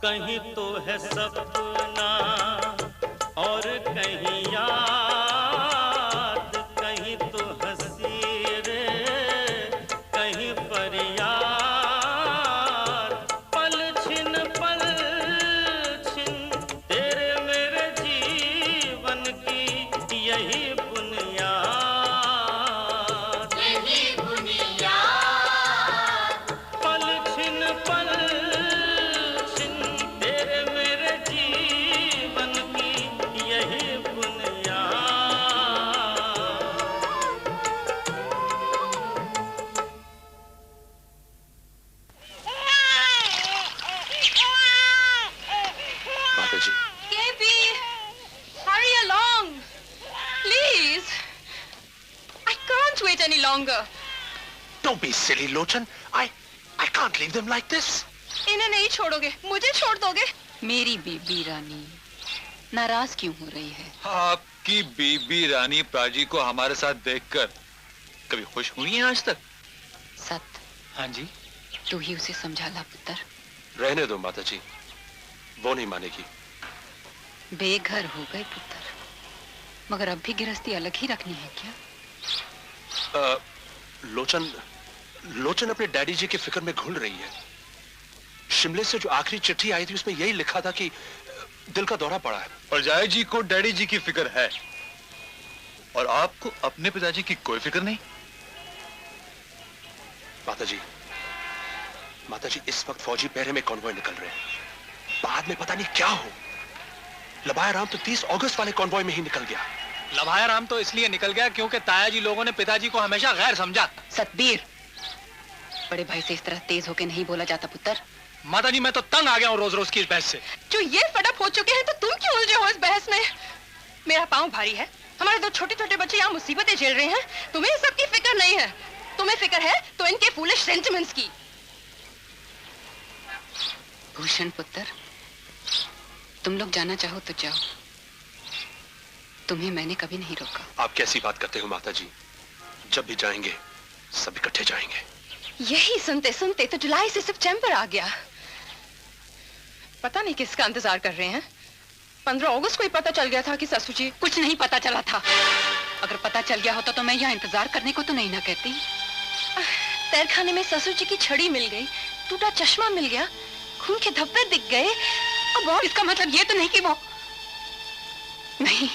कहीं तो है सपना और कहीं याद, कहीं तो हंसी रे कहीं फरियाद। पल छिन तेरे मेरे जीवन की यही बुनियाद, यही बुनियाद। पल छिन तेरे मेरे जीवन की यही बुनियाद। माताजी। KP, hurry along, please. I can't wait any longer. Don't be silly, Lochan. I can't leave them like this. इन्हें नहीं छोड़ोगे, मुझे छोड़ दोगे? मेरी बीबी रानी नाराज क्यों हो रही है? आपकी बीबी रानी प्राजी को हमारे साथ देखकर कभी खुश हुई है आज तक? सत। हाँ जी। तू ही उसे समझा ला पुत्र। रहने दो माताजी, वो नहीं मानेगी। बेघर हो गए पुत्र, मगर अब भी गृहस्थी अलग ही रखनी है क्या? लोचन अपने डैडी जी की फिक्र में घुल रही है। शिमले से जो आखिरी चिट्ठी आई थी उसमें यही लिखा था कि दिल का दौरा पड़ा है। परजाई जी को डैडी जी की फिक्र है और आपको अपने पिताजी की कोई फिक्र नहीं। माताजी इस वक्त फौजी पहरे में कॉन्वॉय निकल रहे हैं। बाद में पता नहीं क्या हो। लबाया राम तो 30 अगस्त वाले कॉन्वॉय में ही निकल गया। लबाया राम तो इसलिए निकल गया क्योंकि ताया जी लोगों ने पिताजी को हमेशा गैर समझा। सतबीर, बड़े भाई से इस तरह तेज होके नहीं बोला जाता पुत्र। माताजी मैं तो तंग आ गया हूँ रोज रोज की इस बहस से। जो ये फटअप हो चुके हैं तो तुम क्यों उलझे हो इस बहस में? मेरा पाँव भारी है, हमारे दो छोटे छोटे बच्चे यहाँ मुसीबतें झेल रहे हैं, तुम्हें सबकी फिक्र नहीं है। तुम्हें फिक्र है तो इनके फूलिश सेंटिमेंट्स की। भूषण पुत्र, तुम लोग जाना चाहो तो जाओ, तुम्हें मैंने कभी नहीं रोका। आप कैसी बात करते हो माताजी? जब भी जाएंगे सब इकट्ठे जाएंगे। यही सुनते सुनते तो जुलाई से सितंबर आ गया। पता नहीं किसका इंतजार कर रहे हैं। 15 अगस्त को ही पता चल गया था कि ससुर जी। कुछ नहीं पता चला था। अगर पता चल गया होता तो मैं यहाँ इंतजार करने को तो नहीं ना कहती। तहखाने में ससुर जी की छड़ी मिल गई, टूटा चश्मा मिल गया, खून के धब्बे दिख गए। अब और इसका मतलब ये तो नहीं कि वो नहीं,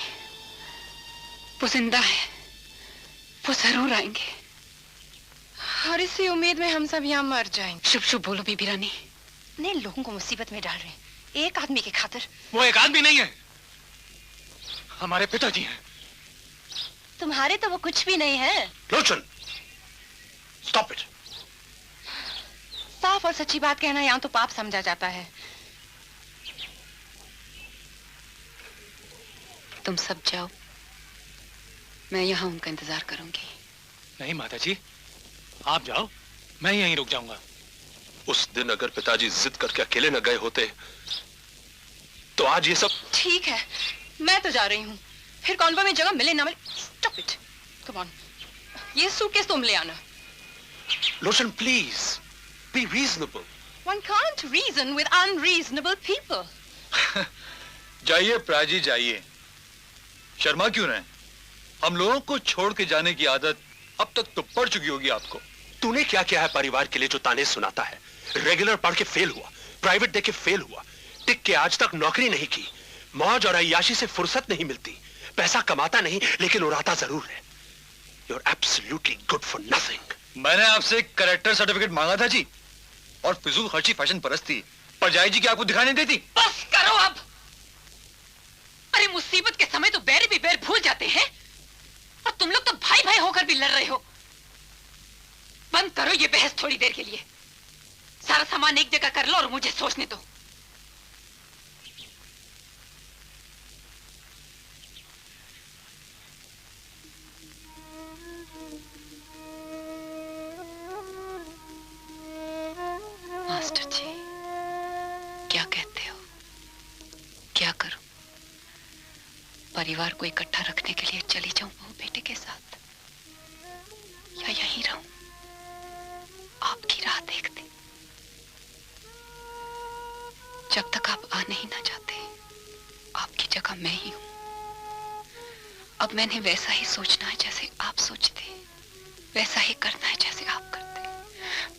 वो जिंदा है, वो जरूर आएंगे। और इसी उम्मीद में हम सब यहाँ मर जाएंगे। शुभ शुभ बोलो बीबी रानी। ने लोगों को मुसीबत में डाल रहे हैं एक आदमी की खातिर। वो एक आदमी नहीं है, हमारे पिताजी हैं। तुम्हारे तो वो कुछ भी नहीं है। लोचन, स्टॉप इट। साफ और सच्ची बात कहना यहाँ तो पाप समझा जाता है। तुम सब जाओ, मैं यहाँ उनका इंतजार करूंगी। नहीं माताजी, आप जाओ, मैं यहीं रुक जाऊंगा। उस दिन अगर पिताजी जिद करके अकेले न गए होते तो आज ये सब। ठीक है, मैं तो जा रही हूँ, फिर कॉन्वॉय में जगह मिले ना मिले। स्टॉप इट, कम ऑन, ये सूटकेस तुम ले आना। Lochan please, be reasonable. One can't reason with unreasonable people. जाइए प्राजी जाइए, शर्मा क्यों रहे? हम लोगों को छोड़ के जाने की आदत अब तक तो पड़ चुकी होगी आपको। तूने क्या किया है परिवार के लिए जो ताने सुनाता है? रेगुलर पढ़ के फेल हुआ, प्राइवेट देके फेल हुआ, टिक के आज तक नौकरी नहीं की, मौज और अय्याशी से फुर्सत नहीं मिलती, पैसा कमाता नहीं लेकिन उड़ाता जरूर है। You're absolutely good for nothing. मैंने आपसे कैरेक्टर सर्टिफिकेट मांगा था जी, और फिजूल खर्ची फैशन परस्ती परजाई जी की आपको दिखाई नहीं देती। बस करो अब। अरे मुसीबत के समय तो बैर भी बैर भूल जाते हैं, और तुम लोग तो भाई भाई होकर भी लड़ रहे हो। बंद करो ये बहस थोड़ी देर के लिए। सारा सामान एक जगह कर लो और मुझे सोचने दो। मास्टर जी, क्या कहते हो? क्या करूं? परिवार को इकट्ठा रखने के लिए चली जाऊं बहू बेटे के साथ, या यहीं रहूं आपकी राह देखते? जब तक मैं ही हूं। अब मैंने वैसा ही सोचना है जैसे आप सोचते, वैसा ही करना है जैसे आप करते।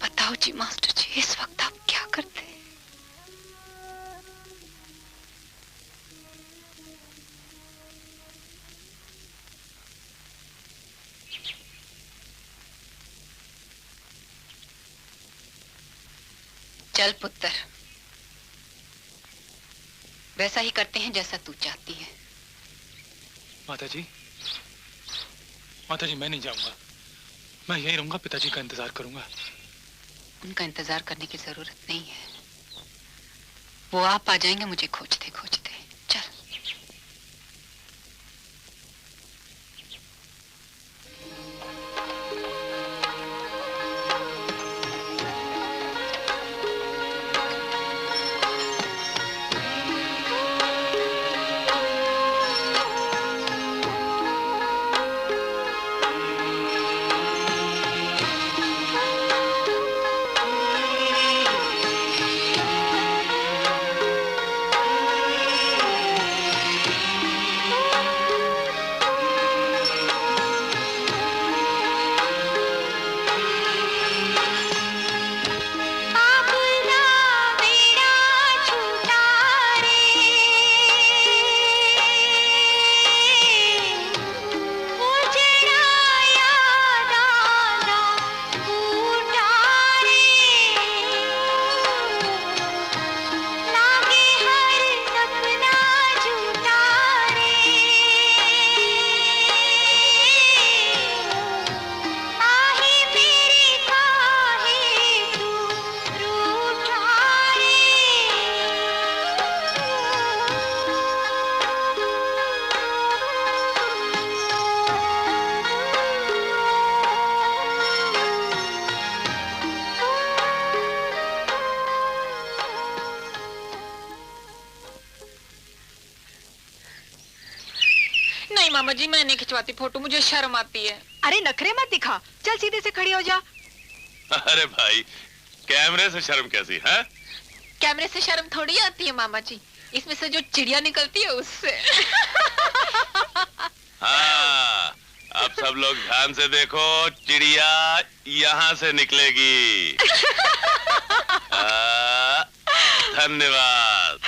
बताओ जी मास्टर जी, इस वक्त आप क्या करते? चल पुत्र, वैसा ही करते हैं जैसा तू चाहती है। माता जी मैं नहीं जाऊंगा। मैं यहीं रहूंगा, पिताजी का इंतजार करूंगा। उनका इंतजार करने की जरूरत नहीं है। वो आप आ जाएंगे मुझे खोजते खोजते। चल। मामा जी मैं नहीं खिंचवाती फोटो, मुझे शर्म आती है। अरे नखरे मत दिखा, चल सीधे से खड़ी हो जा। अरे भाई कैमरे से शर्म कैसी है? कैमरे से शर्म थोड़ी आती है मामा जी, इसमें से जो चिड़िया निकलती है उससे। हाँ, अब सब लोग ध्यान से देखो, चिड़िया यहाँ से निकलेगी। धन्यवाद।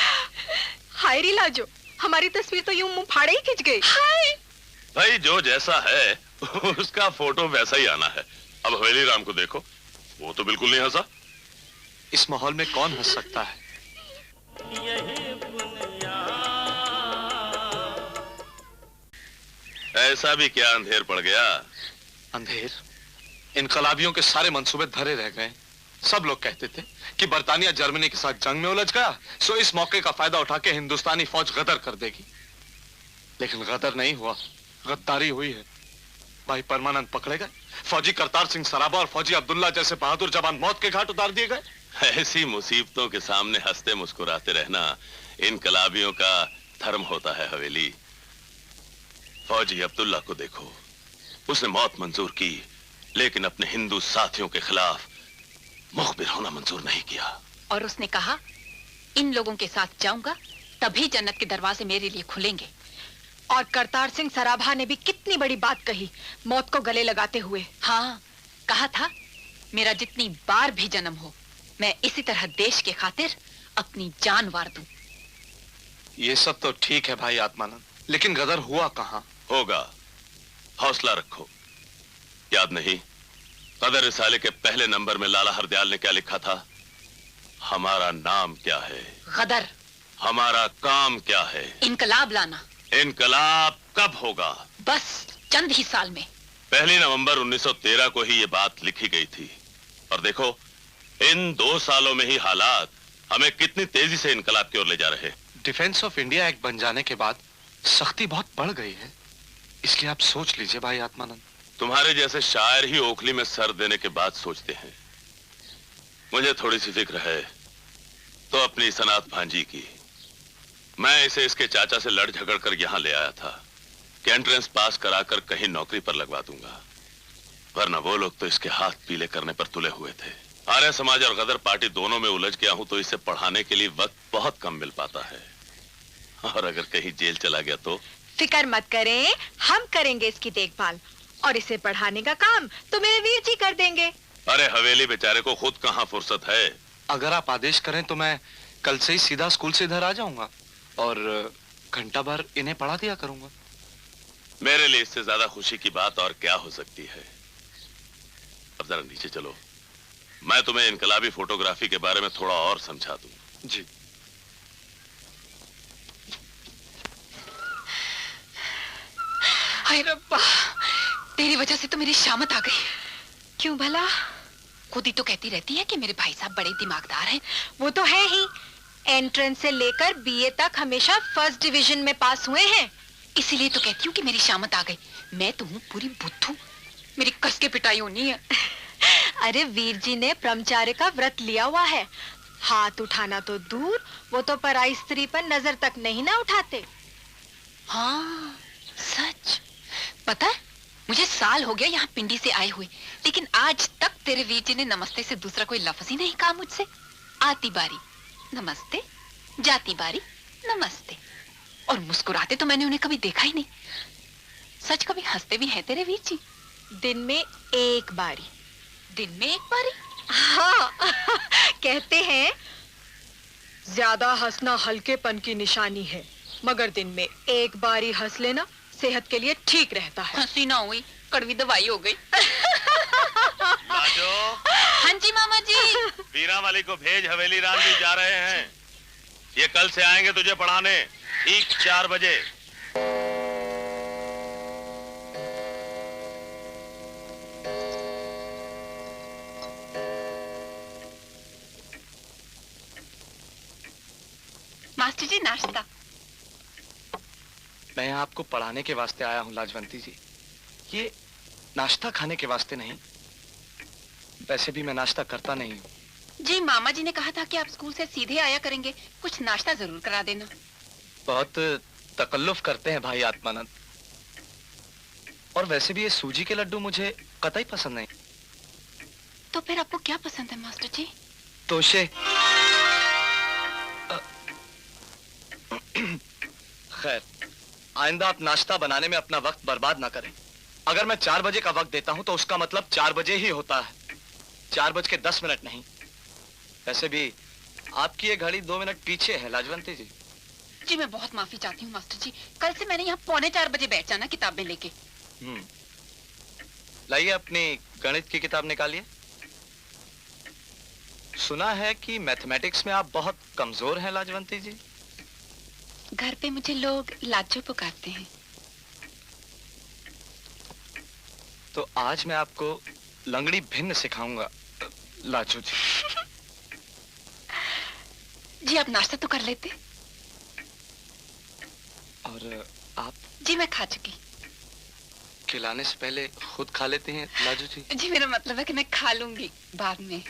हाय री लाजो, हमारी तस्वीर तो यूं मुंह फाड़े ही खिंच गई। भाई जो जैसा है उसका फोटो वैसा ही आना है। अब हवेली राम को देखो, वो तो बिल्कुल नहीं हंसा। इस माहौल में कौन हंस सकता है? ऐसा भी क्या अंधेर पड़ गया? अंधेर? इनकलाबियों के सारे मंसूबे धरे रह गए। सब लोग कहते थे कि बर्तानिया जर्मनी के साथ जंग में उलझ गया, सो इस मौके का फायदा उठा के हिंदुस्तानी फौज गदर कर देगी। लेकिन गदर नहीं हुआ, गद्दारी हुई है। भाई परमानंद पकड़े गए, फौजी करतार सिंह सराबा और फौजी अब्दुल्ला जैसे बहादुर जवान मौत के घाट उतार दिए गए। ऐसी मुसीबतों के सामने हंसते मुस्कुराते रहना इनकलाबियों का धर्म होता है। हवेली, फौजी अब्दुल्ला को देखो, उसने मौत मंजूर की, लेकिन अपने हिंदू साथियों के खिलाफ मुखबिर होना मंजूर नहीं किया। और उसने कहा, इन लोगों के साथ जाऊंगा तभी जन्नत के दरवाजे मेरे लिए खुलेंगे। और करतार सिंह सराभा ने भी कितनी बड़ी बात कही, मौत को गले लगाते हुए। हाँ, कहा था मेरा जितनी बार भी जन्म हो, मैं इसी तरह देश के खातिर अपनी जान वार दूं। ये सब तो ठीक है भाई आत्मानंद, लेकिन गदर हुआ कहाँ? होगा, हौसला रखो। याद नहीं गदर रिसाले के पहले नंबर में लाला हरदयाल ने क्या लिखा था? हमारा नाम क्या है? गदर। हमारा काम क्या है? इनकलाब लाना। इनकलाब कब होगा? बस चंद ही साल में। 1 नवंबर 1913 को ही ये बात लिखी गई थी। और देखो, इन 2 सालों में ही हालात हमें कितनी तेजी से इनकलाब की ओर ले जा रहे हैं। डिफेंस ऑफ इंडिया एक्ट बन जाने के बाद सख्ती बहुत बढ़ गई है, इसलिए आप सोच लीजिए भाई आत्मानंद। तुम्हारे जैसे शायर ही ओखली में सर देने के बाद सोचते हैं। मुझे थोड़ी सी फिक्र है तो अपनी सनात भांजी की। मैं इसे इसके चाचा से लड़ झगड़ कर यहां ले आया था कि एंट्रेंस पास कराकर कहीं नौकरी पर लगवा दूंगा, वरना वो लोग तो इसके हाथ पीले करने पर तुले हुए थे। आर्य समाज और गदर पार्टी दोनों में उलझ गया हूं तो इसे पढ़ाने के लिए वक्त बहुत कम मिल पाता है। और अगर कहीं जेल चला गया तो? फिक्र मत करें, हम करेंगे इसकी देखभाल, और इसे पढ़ाने का काम तो मेरे वीर जी कर देंगे। अरे हवेली बेचारे को खुद कहाँ फुर्सत है। अगर आप आदेश करें तो मैं कल से ही सीधा स्कूल से इधर आ जाऊंगा और घंटा भर इन्हें पढ़ा दिया करूंगा। मेरे लिए इससे ज्यादा खुशी की बात और क्या हो सकती है। अब जरा नीचे चलो, मैं तुम्हें इनकलाबी फोटोग्राफी के बारे में थोड़ा और समझा दूं। जी। हाय रब्बा, तेरी वजह से तो मेरी शामत आ गई। क्यों भला? खुद ही तो कहती रहती है कि मेरे भाई साहब बड़े दिमागदार हैं। वो तो है ही, एंट्रेंस से लेकर बीए तक हमेशा फर्स्ट डिवीजन में पास हुए हैं। इसीलिए तो कहती हूँ कि मेरी शामत आ गई। मैं तो हूँ पूरी बुद्धू, मेरी कस के पिटाई होनी है। अरे वीर जी ने ब्रह्मचार्य का व्रत लिया हुआ है, हाथ उठाना तो दूर, वो तो पराई स्त्री पर नजर तक नहीं ना उठाते। हाँ सच। पता है, मुझे साल हो गया यहाँ पिंडी से आए हुए, लेकिन आज तक तेरे वीर जी ने नमस्ते से दूसरा कोई लफ्ज ही नहीं कहा मुझसे। आती बारी नमस्ते, जाती बारी नमस्ते, और मुस्कुराते तो मैंने उन्हें कभी देखा ही नहीं। सच, कभी हंसते भी हैं तेरे वीर जी? दिन में एक बारी। दिन में एक बारी? हाँ कहते हैं ज्यादा हंसना हल्केपन की निशानी है, मगर दिन में एक बारी हंस लेना सेहत के लिए ठीक रहता है। हंसी ना हुई, कड़वी दवाई हो गई। लाजो। हाँ जी मामा जी। वीरा वाली को भेज, हवेली राम जी जा रहे हैं। ये कल से आएंगे तुझे पढ़ाने, ठीक 4 बजे। मास्टर जी नाश्ता। मैं यहाँ आपको पढ़ाने के वास्ते आया हूँ लाजवंती जी, ये नाश्ता खाने के वास्ते नहीं। वैसे भी मैं नाश्ता करता नहीं हूँ। जी मामा जी ने कहा था कि आप स्कूल से सीधे आया करेंगे, कुछ नाश्ता जरूर करा देना। बहुत तकल्लुफ करते हैं भाई आत्मानंद, और वैसे भी ये सूजी के लड्डू मुझे कतई पसंद नहीं। तो फिर आपको क्या पसंद है मास्टर जी? तोशे। खैर, आइंदा आप नाश्ता बनाने में अपना वक्त बर्बाद ना करें। अगर मैं 4 बजे का वक्त देता हूं तो उसका मतलब 4 बजे ही होता है, 4:10 नहीं। वैसे भी आपकी ये घड़ी 2 मिनट पीछे है लाजवंती जी। जी मैं बहुत माफी चाहती हूँ मास्टर जी, कल से मैंने यहाँ 3:45 बजे बैठ जाना किताबें लेके। लाइए अपनी गणित की किताब निकालिए। सुना है कि मैथमेटिक्स में आप बहुत कमजोर हैं लाजवंती जी। घर पे मुझे लोग लाजो पुकारते हैं। तो आज मैं आपको लंगड़ी भिन्न सिखाऊंगा लाजो जी। जी आप नाश्ता तो कर लेते। और आप? जी मैं खा चुकी। खिलाने से पहले खुद खा लेते हैं लाजो जी? जी मेरा मतलब है कि मैं खा लूंगी बाद में।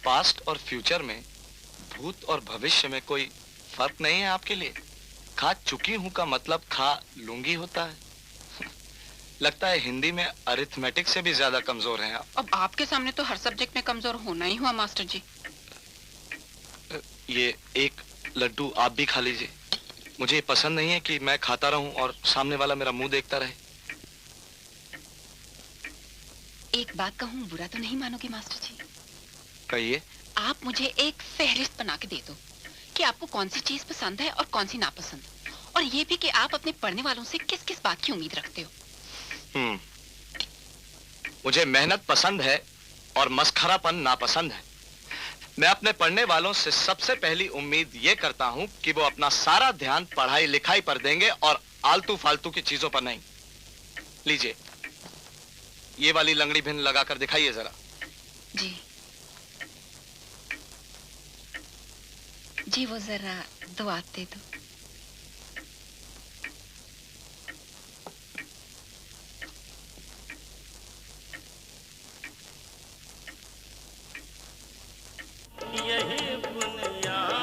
पास्ट और फ्यूचर में, भूत और भविष्य में कोई फर्क नहीं है आपके लिए? खा चुकी हूं का मतलब खा लूंगी होता है। लगता है हिंदी में अरिथमेटिक से भी ज्यादा कमजोर हैं आप। अब आपके सामने तो हर सब्जेक्ट में कमजोर होना ही हुआ मास्टर जी। ये एक लड्डू आप भी खा लीजिए। मुझे पसंद नहीं है कि मैं खाता रहूं और सामने वाला मेरा मुंह देखता रहे। एक बात कहूं, बुरा तो नहीं मानोगे मास्टर जी? कहिए। आप मुझे एक फहरिस्त बना के दे दो कि आपको कौन सी चीज पसंद है और कौन सी नापसंद, और ये भी कि आप अपने पढ़ने वालों से किस किस बात की उम्मीद रखते हो। मुझे मेहनत पसंद है और मस्खरापन नापसंद है। मैं अपने पढ़ने वालों से सबसे पहली उम्मीद ये करता हूं कि वो अपना सारा ध्यान पढ़ाई लिखाई पर देंगे और आलतू फालतू की चीजों पर नहीं। लीजिए, ये वाली लंगड़ी भिन्न लगाकर दिखाइए जरा। जी जी वो जरा दुआ दे दो। यही बुनियाद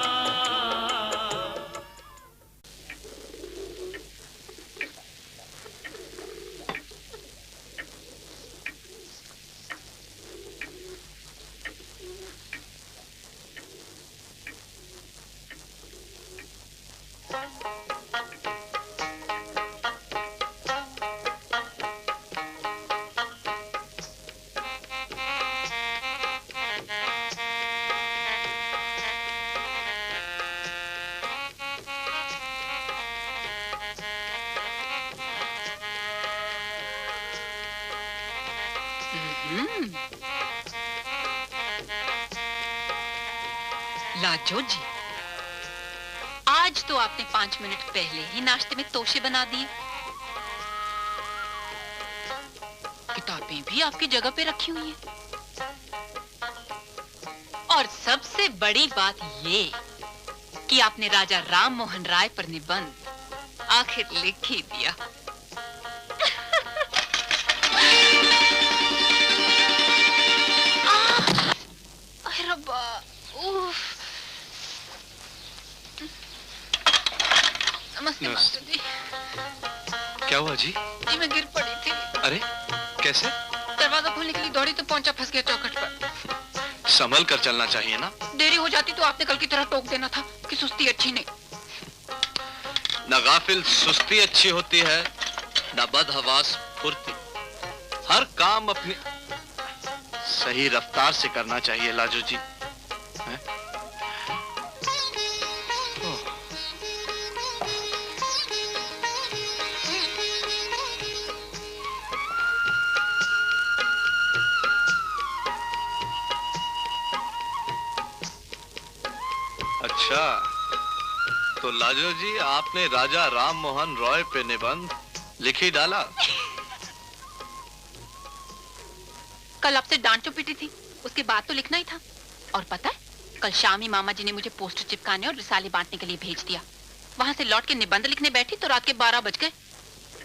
लाजो जी, आज तो आपने 5 मिनट पहले ही नाश्ते में तोशे बना दिए। किताबें भी आपकी जगह पे रखी हुई हैं। और सबसे बड़ी बात ये कि आपने राजा राम मोहन राय पर निबंध आखिर लिख ही दिया। रब्बा, उफ। नमस्ते मास्टर जी। क्या हुआ जी? जी मैं गिर पड़ी थी। अरे कैसे? दरवाजा खोलने के लिए दौड़ी तो पहुंचा फंस गया चौखट पर। संभल कर चलना चाहिए ना। देरी हो जाती तो आपने कल की तरह टोक देना था कि सुस्ती अच्छी नहीं। न गाफिल सुस्ती अच्छी होती है, न बदहवास फुर्ती। हर काम अपनी सही रफ्तार से करना चाहिए लाजो जी। हैं? अच्छा, तो लाजो जी आपने राजा राम मोहन रॉय पे निबंध लिख ही डाला। कल आपसे डांट जो पीटी थी, उसके बाद तो लिखना ही था। और पता है, कल शाम ही मामा जी ने मुझे पोस्टर चिपकाने और रिसाले बांटने के लिए भेज दिया। वहां से लौट के निबंध लिखने बैठी तो रात के 12 बज गए।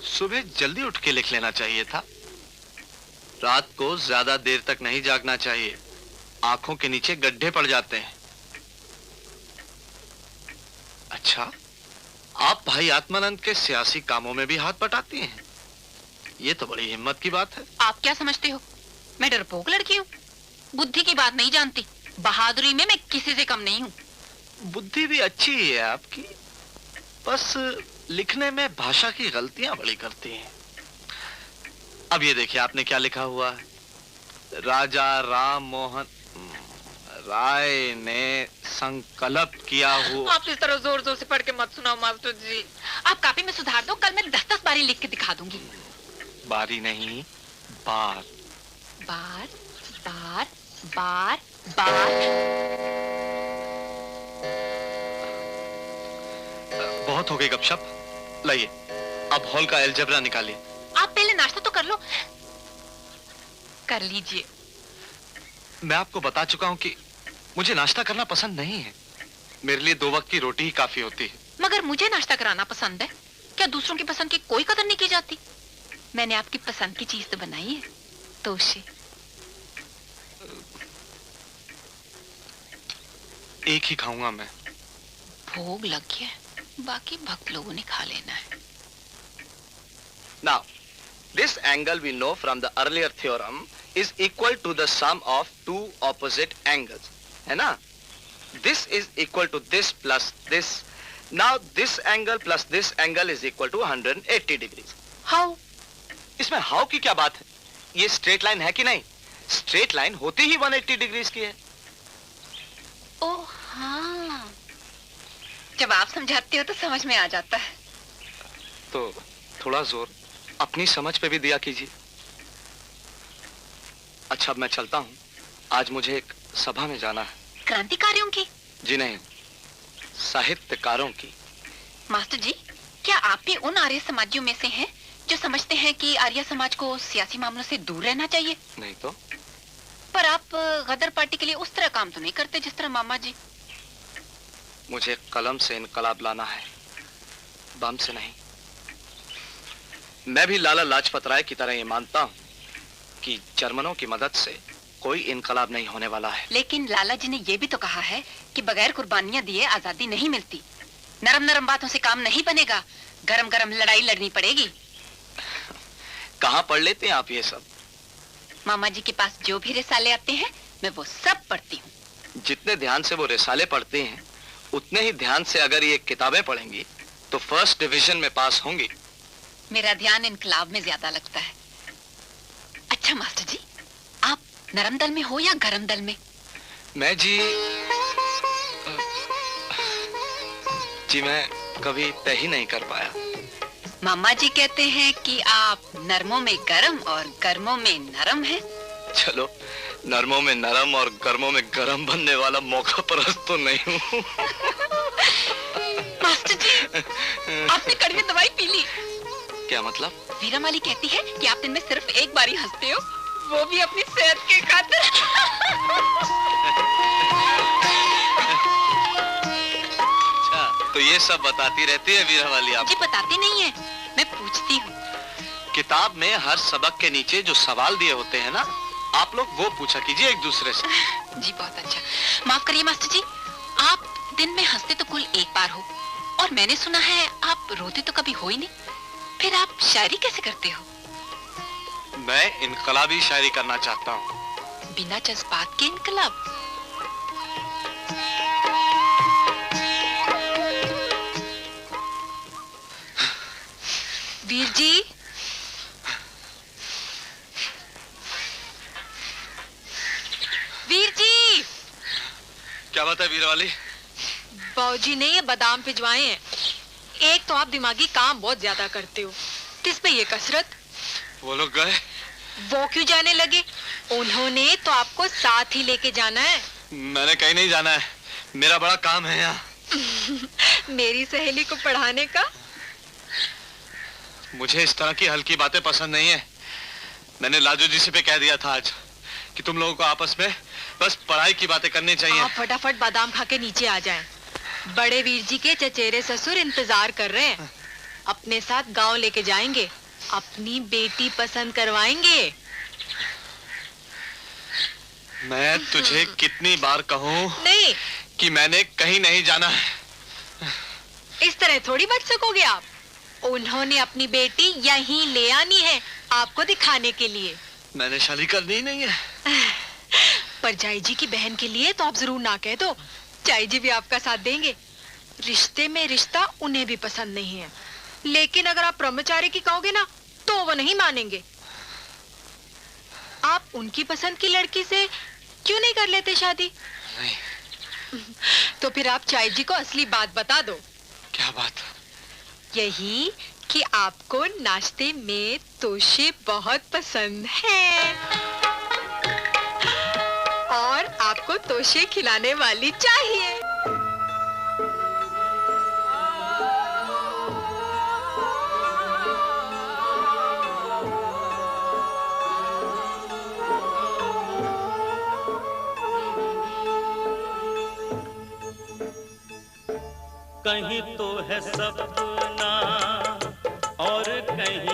सुबह जल्दी उठ के लिख लेना चाहिए था। रात को ज्यादा देर तक नहीं जागना चाहिए, आंखों के नीचे गड्ढे पड़ जाते हैं। अच्छा, आप भाई आत्मानंद के सियासी कामों में भी हाथ बटाती हैं? ये तो बड़ी हिम्मत की बात है। आप क्या समझते हो, मैं डरपोक लड़की हूँ? बुद्धि की बात नहीं जानती। बहादुरी में मैं किसी से कम नहीं हूँ। बुद्धि भी अच्छी है आपकी, बस लिखने में भाषा की गलतियां बड़ी करती हैं। अब ये देखिए आपने क्या लिखा हुआ है, राजा राम मोहन राय ने संकल्प किया हुआ। आप इस तरह जोर जोर से पढ़ के मत सुनाओ मास्टर जी। आप कापी में सुधार दो, कल मैं 10-10 बारी लिख के दिखा दूंगी। बारी नहीं, बार बार बार बार बार। बहुत हो गई गपशप, लाइए अब हॉल का अलजेब्रा निकालिए। आप पहले नाश्ता तो कर लो। कर लीजिए। मैं आपको बता चुका हूं कि मुझे नाश्ता करना पसंद नहीं है। मेरे लिए 2 वक्त की रोटी ही काफी होती है। मगर मुझे नाश्ता कराना पसंद है। क्या दूसरों की पसंद की कोई कदर नहीं की जाती? मैंने आपकी पसंद की चीज तो बनाई है, तोशे। एक ही खाऊंगा मैं। भोग लग गया, बाकी भक्त लोगों ने खा लेना है। Now, this angle we know from the earlier theorem is equal to the sum of 2 opposite angles, है ना? This is equal to this plus this. Now this angle plus this angle is equal to 180 degrees. How? इसमें how की क्या बात है? ये straight line है कि नहीं? Straight line होती ही 180 degrees की है। ओह हाँ, जब आप समझाते हो तो समझ में आ जाता है। तो थोड़ा जोर अपनी समझ पे भी दिया कीजिए। अच्छा अब मैं चलता हूँ, आज मुझे एक सभा में जाना है। क्रांतिकारियों की? जी नहीं, साहित्यकारों की। मास्टर जी, क्या आप भी उन आर्य समाजियों में से हैं जो समझते हैं कि आर्य समाज को सियासी मामलों से दूर रहना चाहिए? नहीं तो। पर आप गदर पार्टी के लिए उस तरह काम तो नहीं करते जिस तरह मामा जी। मुझे कलम से इनकलाब लाना है, बम से नहीं। मैं भी लाला लाजपत राय की तरह ये मानता हूँ कि जर्मनों की मदद से कोई इनकलाब नहीं होने वाला है। लेकिन लाला जी ने ये भी तो कहा है कि बगैर कुर्बानियां दिए आजादी नहीं मिलती। नरम नरम बातों से काम नहीं बनेगा, गरम गरम लड़ाई लड़नी पड़ेगी। कहाँ पढ़ लेते हैं आप ये सब? मामा जी के पास जो भी रिसाले आते हैं मैं वो सब पढ़ती हूँ। जितने ध्यान से वो रिसाले पढ़ते हैं, उतने ही ध्यान से अगर ये किताबें पढ़ेंगी तो फर्स्ट डिवीजन में पास होंगी। मेरा ध्यान इनकलाब में ज्यादा लगता है। अच्छा मास्टर जी, आप नरम दल में हो या गरम दल में? मैं मैं कभी तय ही नहीं कर पाया। मामा जी कहते हैं कि आप नरमों में गरम और गर्मों में नरम हैं। चलो, नरमों में नरम और गर्मों में गरम बनने वाला मौका परस्त तो नहीं हूँ। मास्टर जी, आपने कड़वी दवाई पी ली। क्या मतलब? वीरा माली कहती है कि आप दिन में सिर्फ एक बार ही हंसते हो, वो भी अपनी सेहत के खातिर। अच्छा, तो ये सब बताती रहती है वीरा वाली आप? जी बताती नहीं है, मैं पूछती हूँ। किताब में हर सबक के नीचे जो सवाल दिए होते हैं ना, आप लोग वो पूछा कीजिए एक दूसरे से। जी बहुत अच्छा। माफ करिए मास्टर जी, आप दिन में हंसते तो कुल एक बार हो, और मैंने सुना है आप रोते तो कभी हो ही नहीं। फिर आप शायरी कैसे करते हो? मैं इनकलाबी शायरी करना चाहता हूँ। बिना जज्बात के इनकलाब? वीर जी, वीर जी। क्या बात है वीरा वाली? बाबूजी ने ये बादाम भिजवाए हैं। एक तो आप दिमागी काम बहुत ज्यादा करते हो, किस पे ये कसरत? वो लोग गए? वो क्यों जाने लगे? उन्होंने तो आपको साथ ही लेके जाना है। मैंने कहीं नहीं जाना है, मेरा बड़ा काम है यहाँ। मेरी सहेली को पढ़ाने का? मुझे इस तरह की हल्की बातें पसंद नहीं है। मैंने लाजू जी से पे कह दिया था आज कि तुम लोगों को आपस में बस पढ़ाई की बातें करनी चाहिए। आप फटाफट बादाम खा के नीचे आ जाएं। बड़े वीर जी के चचेरे ससुर इंतजार कर रहे हैं। अपने साथ गांव लेके जाएंगे, अपनी बेटी पसंद करवाएंगे। मैं तुझे कितनी बार कहूँ नहीं, कि मैंने कहीं नहीं जाना है। इस तरह थोड़ी बच सकोगे आप। उन्होंने अपनी बेटी यहीं ले आनी है आपको दिखाने के लिए। मैंने शादी करनी नहीं है। पर जाई जी की बहन के लिए तो आप जरूर ना कह दो। जाई जी भी आपका साथ देंगे। रिश्ते में रिश्ता उन्हें भी पसंद नहीं है, लेकिन अगर आप ब्रह्मचारी की कहोगे ना तो वो नहीं मानेंगे। आप उनकी पसंद की लड़की से क्यों नहीं कर लेते शादी? नहीं। तो फिर आप चाई जी को असली बात बता दो। क्या बात? यही कि आपको नाश्ते में तोशे बहुत पसंद हैं और आपको तोशे खिलाने वाली चाहिए। कहीं तो है सपना और कहीं